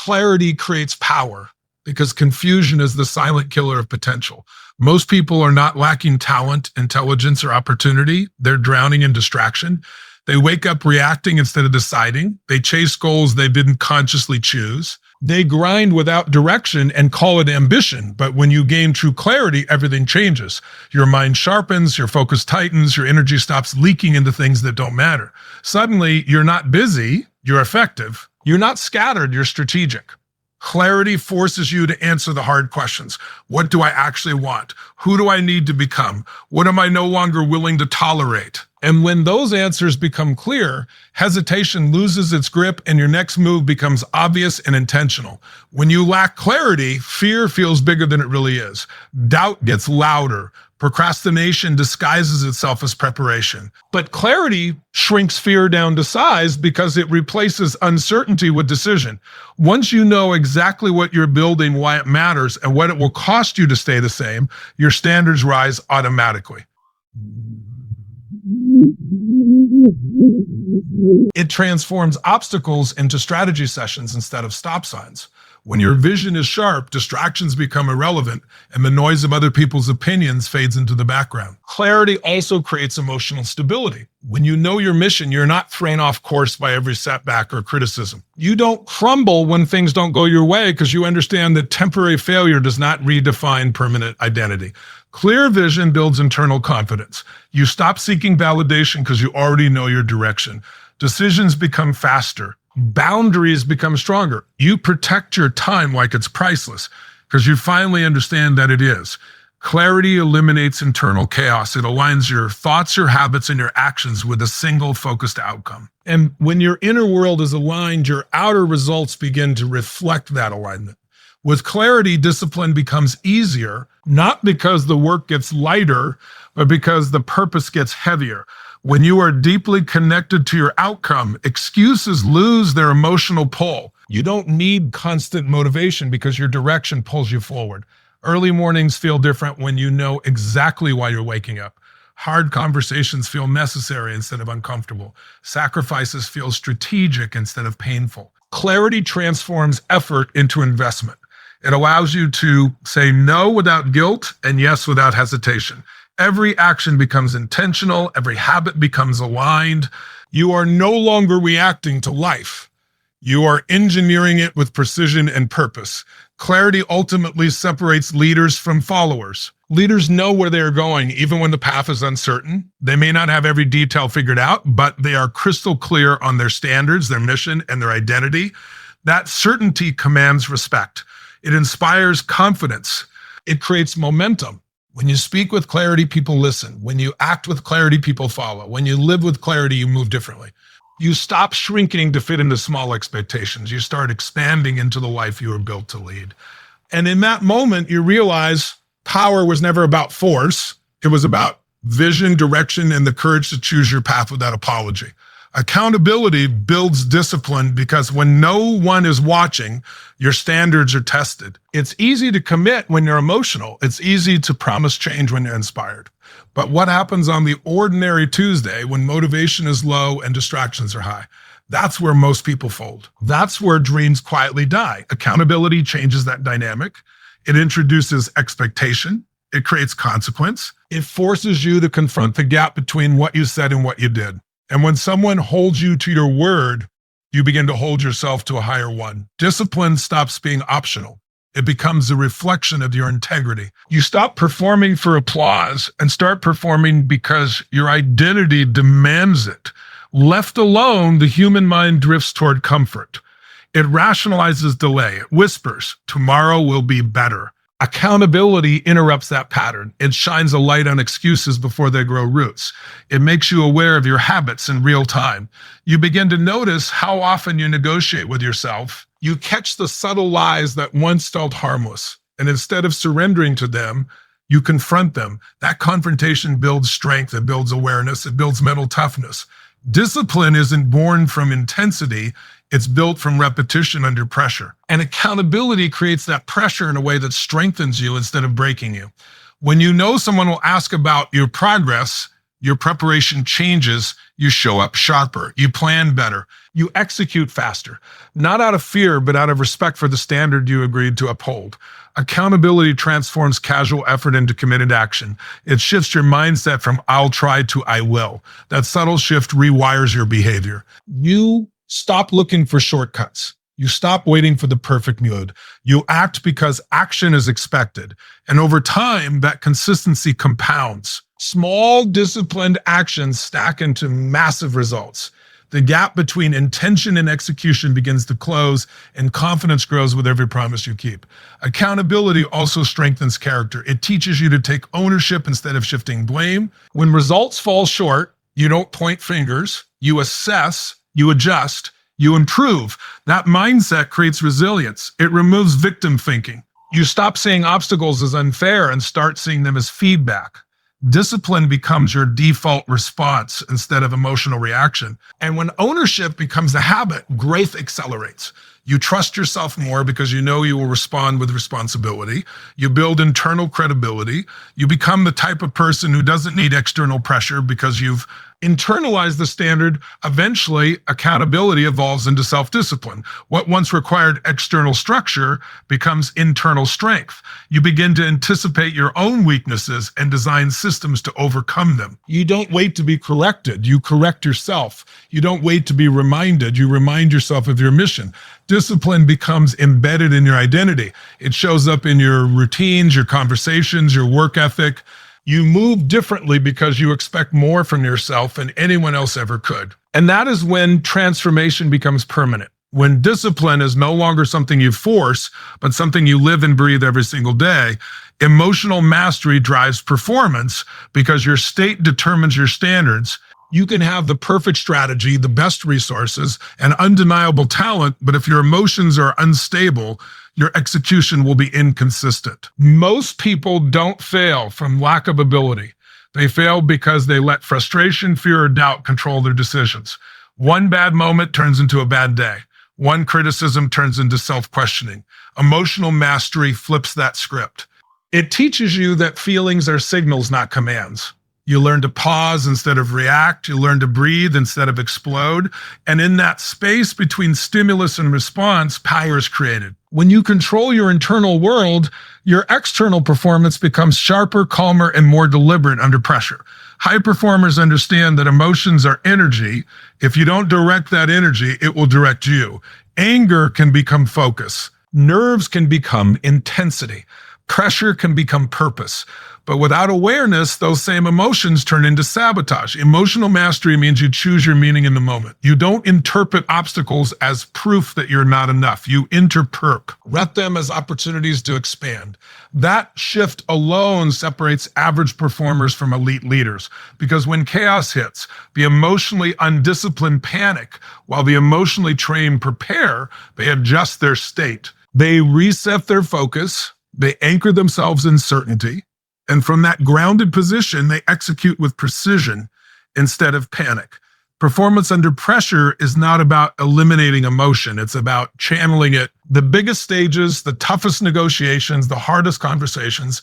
Clarity creates power because confusion is the silent killer of potential. Most people are not lacking talent, intelligence, or opportunity. They're drowning in distraction. They wake up reacting instead of deciding. They chase goals they didn't consciously choose. They grind without direction and call it ambition. But when you gain true clarity, everything changes. Your mind sharpens, your focus tightens, your energy stops leaking into things that don't matter. Suddenly, you're not busy, you're effective. You're not scattered, you're strategic. Clarity forces you to answer the hard questions. What do I actually want? Who do I need to become? What am I no longer willing to tolerate? And when those answers become clear, hesitation loses its grip and your next move becomes obvious and intentional. When you lack clarity, fear feels bigger than it really is. Doubt gets louder. Procrastination disguises itself as preparation. But clarity shrinks fear down to size because it replaces uncertainty with decision. Once you know exactly what you're building, why it matters, and what it will cost you to stay the same, your standards rise automatically. It transforms obstacles into strategy sessions instead of stop signs. When your vision is sharp, distractions become irrelevant, and the noise of other people's opinions fades into the background. Clarity also creates emotional stability. When you know your mission, you're not thrown off course by every setback or criticism. You don't crumble when things don't go your way because you understand that temporary failure does not redefine permanent identity. Clear vision builds internal confidence. You stop seeking validation because you already know your direction. Decisions become faster. Boundaries become stronger. You protect your time like it's priceless because you finally understand that it is. Clarity eliminates internal chaos. It aligns your thoughts, your habits, and your actions with a single focused outcome. And when your inner world is aligned, your outer results begin to reflect that alignment. With clarity, discipline becomes easier, not because the work gets lighter, but because the purpose gets heavier. When you are deeply connected to your outcome, excuses lose their emotional pull. You don't need constant motivation because your direction pulls you forward. Early mornings feel different when you know exactly why you're waking up. Hard conversations feel necessary instead of uncomfortable. Sacrifices feel strategic instead of painful. Clarity transforms effort into investment. It allows you to say no without guilt and yes without hesitation. Every action becomes intentional. Every habit becomes aligned. You are no longer reacting to life. You are engineering it with precision and purpose. Clarity ultimately separates leaders from followers. Leaders know where they are going, even when the path is uncertain. They may not have every detail figured out, but they are crystal clear on their standards, their mission, and their identity. That certainty commands respect. It inspires confidence. It creates momentum. When you speak with clarity, people listen. When you act with clarity, people follow. When you live with clarity, you move differently. You stop shrinking to fit into small expectations. You start expanding into the life you were built to lead. And in that moment, you realize power was never about force. It was about vision, direction, and the courage to choose your path without apology. Accountability builds discipline because when no one is watching, your standards are tested. It's easy to commit when you're emotional. It's easy to promise change when you're inspired. But what happens on the ordinary Tuesday when motivation is low and distractions are high? That's where most people fold. That's where dreams quietly die. Accountability changes that dynamic. It introduces expectation. It creates consequence. It forces you to confront the gap between what you said and what you did. And when someone holds you to your word, you begin to hold yourself to a higher one. Discipline stops being optional. It becomes a reflection of your integrity. You stop performing for applause and start performing because your identity demands it. Left alone, the human mind drifts toward comfort. It rationalizes delay. It whispers, tomorrow will be better. Accountability interrupts that pattern. It shines a light on excuses before they grow roots. It makes you aware of your habits in real time. You begin to notice how often you negotiate with yourself. You catch the subtle lies that once felt harmless. And instead of surrendering to them, you confront them. That confrontation builds strength. It builds awareness. It builds mental toughness. Discipline isn't born from intensity. It's built from repetition under pressure. And accountability creates that pressure in a way that strengthens you instead of breaking you. When you know someone will ask about your progress, Your preparation changes, you show up sharper, you plan better, you execute faster, not out of fear, but out of respect for the standard you agreed to uphold. Accountability transforms casual effort into committed action. It shifts your mindset from I'll try to I will. That subtle shift rewires your behavior. You stop looking for shortcuts. You stop waiting for the perfect mood. You act because action is expected. And over time, that consistency compounds. Small, disciplined actions stack into massive results. The gap between intention and execution begins to close, and confidence grows with every promise you keep. Accountability also strengthens character. It teaches you to take ownership instead of shifting blame. When results fall short, you don't point fingers, you assess, you adjust, you improve. That mindset creates resilience. It removes victim thinking. You stop seeing obstacles as unfair and start seeing them as feedback. Discipline becomes your default response instead of emotional reaction. And when ownership becomes a habit, growth accelerates. You trust yourself more because you know you will respond with responsibility. You build internal credibility. You become the type of person who doesn't need external pressure because you've internalized the standard. Eventually, accountability evolves into self-discipline. What once required external structure becomes internal strength. You begin to anticipate your own weaknesses and design systems to overcome them. You don't wait to be corrected. You correct yourself. You don't wait to be reminded. You remind yourself of your mission. Discipline becomes embedded in your identity. It shows up in your routines, your conversations, your work ethic. You move differently because you expect more from yourself than anyone else ever could. And that is when transformation becomes permanent. When discipline is no longer something you force, but something you live and breathe every single day. Emotional mastery drives performance because your state determines your standards. You can have the perfect strategy, the best resources, and undeniable talent, but if your emotions are unstable, your execution will be inconsistent. Most people don't fail from lack of ability. They fail because they let frustration, fear, or doubt control their decisions. One bad moment turns into a bad day. One criticism turns into self-questioning. Emotional mastery flips that script. It teaches you that feelings are signals, not commands. You learn to pause instead of react. You learn to breathe instead of explode. And in that space between stimulus and response, power is created. When you control your internal world, your external performance becomes sharper, calmer, and more deliberate under pressure. High performers understand that emotions are energy. If you don't direct that energy, it will direct you. Anger can become focus. Nerves can become intensity. Pressure can become purpose. But without awareness, those same emotions turn into sabotage. Emotional mastery means you choose your meaning in the moment. You don't interpret obstacles as proof that you're not enough. You interpret them as opportunities to expand. That shift alone separates average performers from elite leaders. Because when chaos hits, the emotionally undisciplined panic, while the emotionally trained prepare, they adjust their state. They reset their focus. They anchor themselves in certainty. And from that grounded position, they execute with precision instead of panic. Performance under pressure is not about eliminating emotion. It's about channeling it. The biggest stages, the toughest negotiations, the hardest conversations,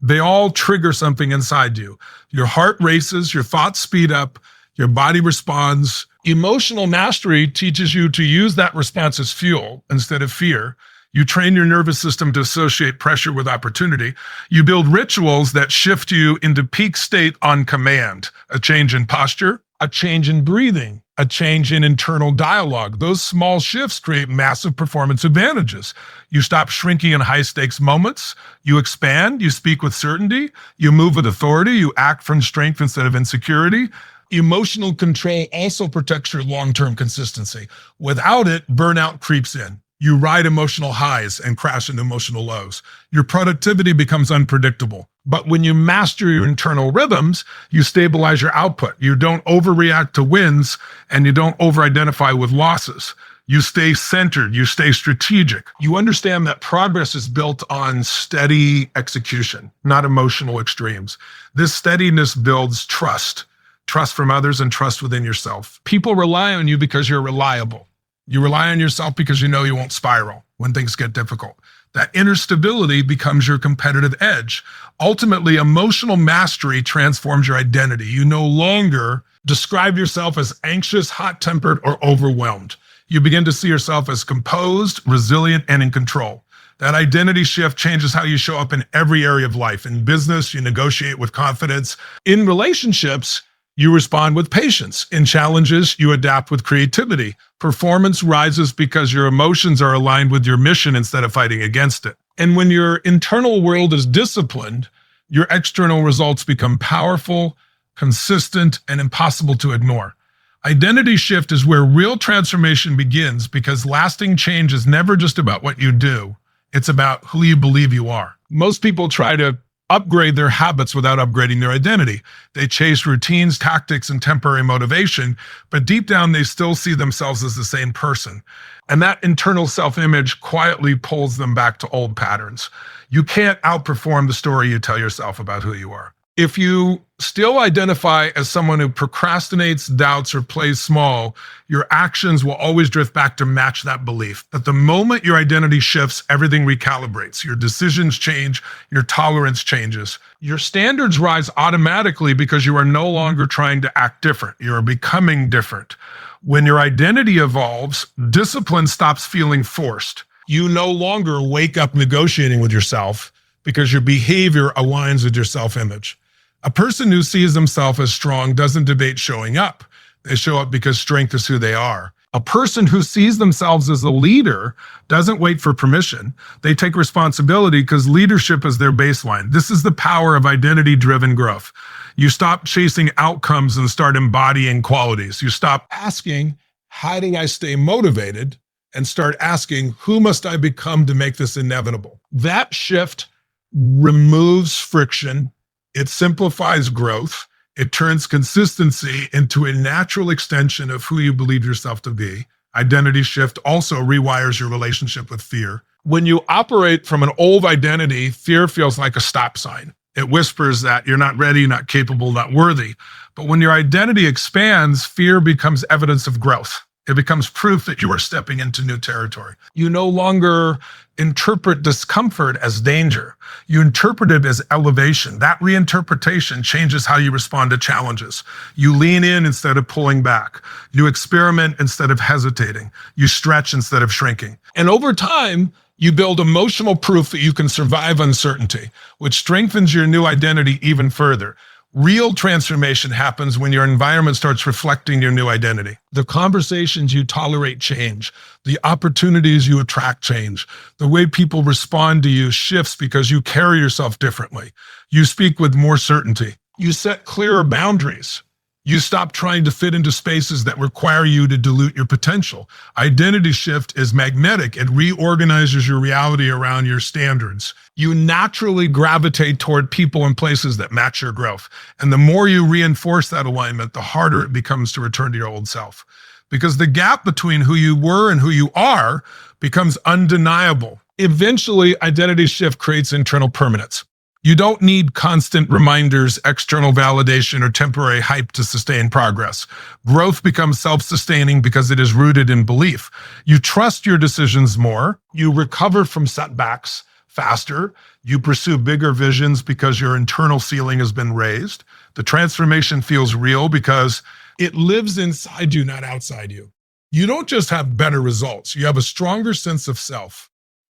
they all trigger something inside you. Your heart races, your thoughts speed up, your body responds. Emotional mastery teaches you to use that response as fuel instead of fear. You train your nervous system to associate pressure with opportunity. You build rituals that shift you into peak state on command. A change in posture, a change in breathing, a change in internal dialogue. Those small shifts create massive performance advantages. You stop shrinking in high-stakes moments. You expand. You speak with certainty. You move with authority. You act from strength instead of insecurity. Emotional control also protects your long-term consistency. Without it, burnout creeps in. You ride emotional highs and crash into emotional lows. Your productivity becomes unpredictable. But when you master your internal rhythms, you stabilize your output. You don't overreact to wins, and you don't over-identify with losses. You stay centered. You stay strategic. You understand that progress is built on steady execution, not emotional extremes. This steadiness builds trust from others and trust within yourself. People rely on you because you're reliable. You rely on yourself because you know you won't spiral when things get difficult. That inner stability becomes your competitive edge. Ultimately, emotional mastery transforms your identity. You no longer describe yourself as anxious, hot-tempered, or overwhelmed. You begin to see yourself as composed, resilient, and in control. That identity shift changes how you show up in every area of life. In business, you negotiate with confidence. In relationships, you respond with patience. In challenges, you adapt with creativity. Performance rises because your emotions are aligned with your mission instead of fighting against it. And when your internal world is disciplined, your external results become powerful, consistent, and impossible to ignore. Identity shift is where real transformation begins because lasting change is never just about what you do. It's about who you believe you are. Most people try to upgrade their habits without upgrading their identity. They chase routines, tactics, and temporary motivation, but deep down they still see themselves as the same person. And that internal self-image quietly pulls them back to old patterns. You can't outperform the story you tell yourself about who you are. If you still identify as someone who procrastinates, doubts, or plays small, your actions will always drift back to match that belief. But the moment your identity shifts, everything recalibrates. Your decisions change, your tolerance changes. Your standards rise automatically because you are no longer trying to act different. You are becoming different. When your identity evolves, discipline stops feeling forced. You no longer wake up negotiating with yourself because your behavior aligns with your self-image. A person who sees themselves as strong doesn't debate showing up. They show up because strength is who they are. A person who sees themselves as a leader doesn't wait for permission. They take responsibility because leadership is their baseline. This is the power of identity-driven growth. You stop chasing outcomes and start embodying qualities. You stop asking, how do I stay motivated? And start asking, who must I become to make this inevitable? That shift removes friction. It simplifies growth. It turns consistency into a natural extension of who you believe yourself to be. Identity shift also rewires your relationship with fear. When you operate from an old identity, fear feels like a stop sign. It whispers that you're not ready, not capable, not worthy. But when your identity expands, fear becomes evidence of growth. It becomes proof that you are stepping into new territory. You no longer interpret discomfort as danger. You interpret it as elevation. That reinterpretation changes how you respond to challenges. You lean in instead of pulling back. You experiment instead of hesitating. You stretch instead of shrinking. And over time, you build emotional proof that you can survive uncertainty, which strengthens your new identity even further. Real transformation happens when your environment starts reflecting your new identity. The conversations you tolerate change. The opportunities you attract change. The way people respond to you shifts because you carry yourself differently. You speak with more certainty. You set clearer boundaries. You stop trying to fit into spaces that require you to dilute your potential. Identity shift is magnetic. It reorganizes your reality around your standards. You naturally gravitate toward people and places that match your growth. And the more you reinforce that alignment, the harder it becomes to return to your old self. Because the gap between who you were and who you are becomes undeniable. Eventually, identity shift creates internal permanence. You don't need constant reminders, external validation, or temporary hype to sustain progress. Growth becomes self-sustaining because it is rooted in belief. You trust your decisions more. You recover from setbacks faster. You pursue bigger visions because your internal ceiling has been raised. The transformation feels real because it lives inside you, not outside you. You don't just have better results. You have a stronger sense of self.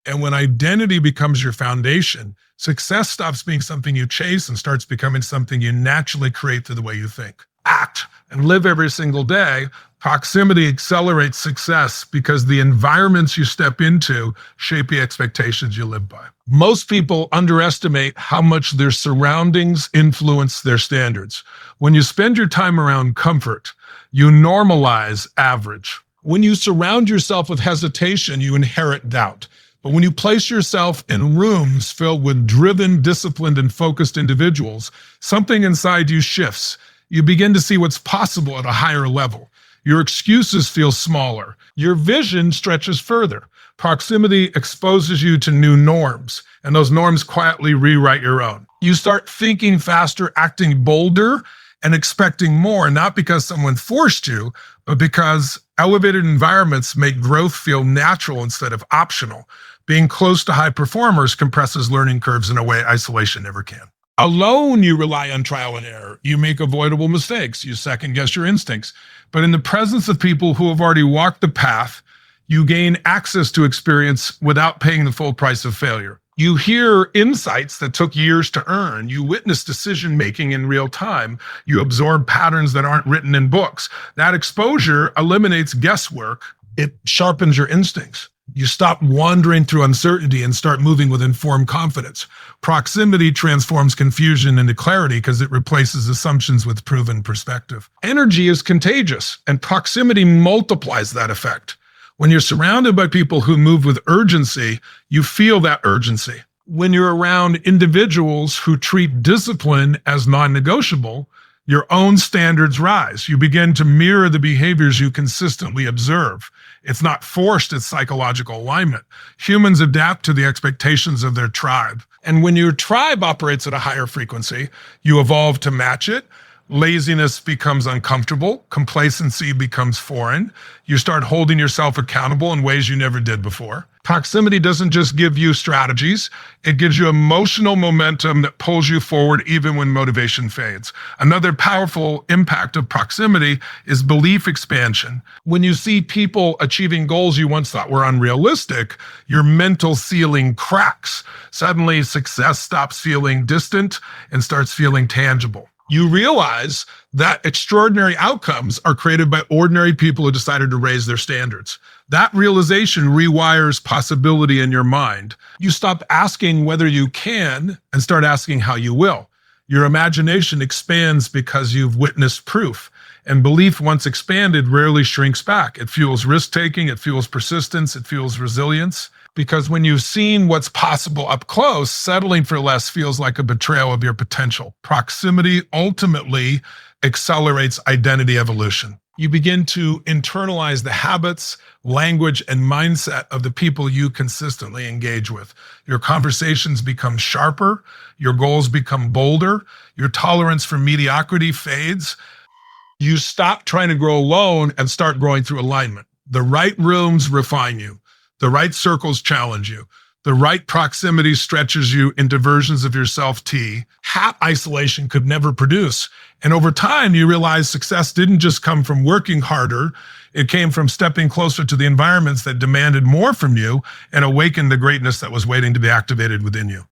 And when identity becomes your foundation, success stops being something you chase and starts becoming something you naturally create through the way you think, act, and live every single day. Proximity accelerates success because the environments you step into shape the expectations you live by. Most people underestimate how much their surroundings influence their standards. When you spend your time around comfort, you normalize average. When you surround yourself with hesitation, you inherit doubt. But when you place yourself in rooms filled with driven, disciplined, and focused individuals, something inside you shifts. You begin to see what's possible at a higher level. Your excuses feel smaller. Your vision stretches further. Proximity exposes you to new norms, and those norms quietly rewrite your own. You start thinking faster, acting bolder, and expecting more, not because someone forced you, but because elevated environments make growth feel natural instead of optional. Being close to high performers compresses learning curves in a way isolation never can. Alone, you rely on trial and error. You make avoidable mistakes. You second guess your instincts. But in the presence of people who have already walked the path, you gain access to experience without paying the full price of failure. You hear insights that took years to earn. You witness decision making in real time. You absorb patterns that aren't written in books. That exposure eliminates guesswork. It sharpens your instincts. You stop wandering through uncertainty and start moving with informed confidence. Proximity transforms confusion into clarity because it replaces assumptions with proven perspective. Energy is contagious, and proximity multiplies that effect. When you're surrounded by people who move with urgency, you feel that urgency. When you're around individuals who treat discipline as non-negotiable, your own standards rise. You begin to mirror the behaviors you consistently observe. It's not forced, it's psychological alignment. Humans adapt to the expectations of their tribe. And when your tribe operates at a higher frequency, you evolve to match it. Laziness becomes uncomfortable. Complacency becomes foreign. You start holding yourself accountable in ways you never did before. Proximity doesn't just give you strategies, it gives you emotional momentum that pulls you forward even when motivation fades. Another powerful impact of proximity is belief expansion. When you see people achieving goals you once thought were unrealistic, your mental ceiling cracks. Suddenly, success stops feeling distant and starts feeling tangible. You realize that extraordinary outcomes are created by ordinary people who decided to raise their standards. That realization rewires possibility in your mind. You stop asking whether you can and start asking how you will. Your imagination expands because you've witnessed proof. And belief, once expanded, rarely shrinks back. It fuels risk-taking, it fuels persistence, it fuels resilience. Because when you've seen what's possible up close, settling for less feels like a betrayal of your potential. Proximity ultimately accelerates identity evolution. You begin to internalize the habits, language, and mindset of the people you consistently engage with. Your conversations become sharper, your goals become bolder, your tolerance for mediocrity fades. You stop trying to grow alone and start growing through alignment. The right rooms refine you. The right circles challenge you. The right proximity stretches you into versions of yourself isolation could never produce. And over time, you realize success didn't just come from working harder. It came from stepping closer to the environments that demanded more from you and awakened the greatness that was waiting to be activated within you.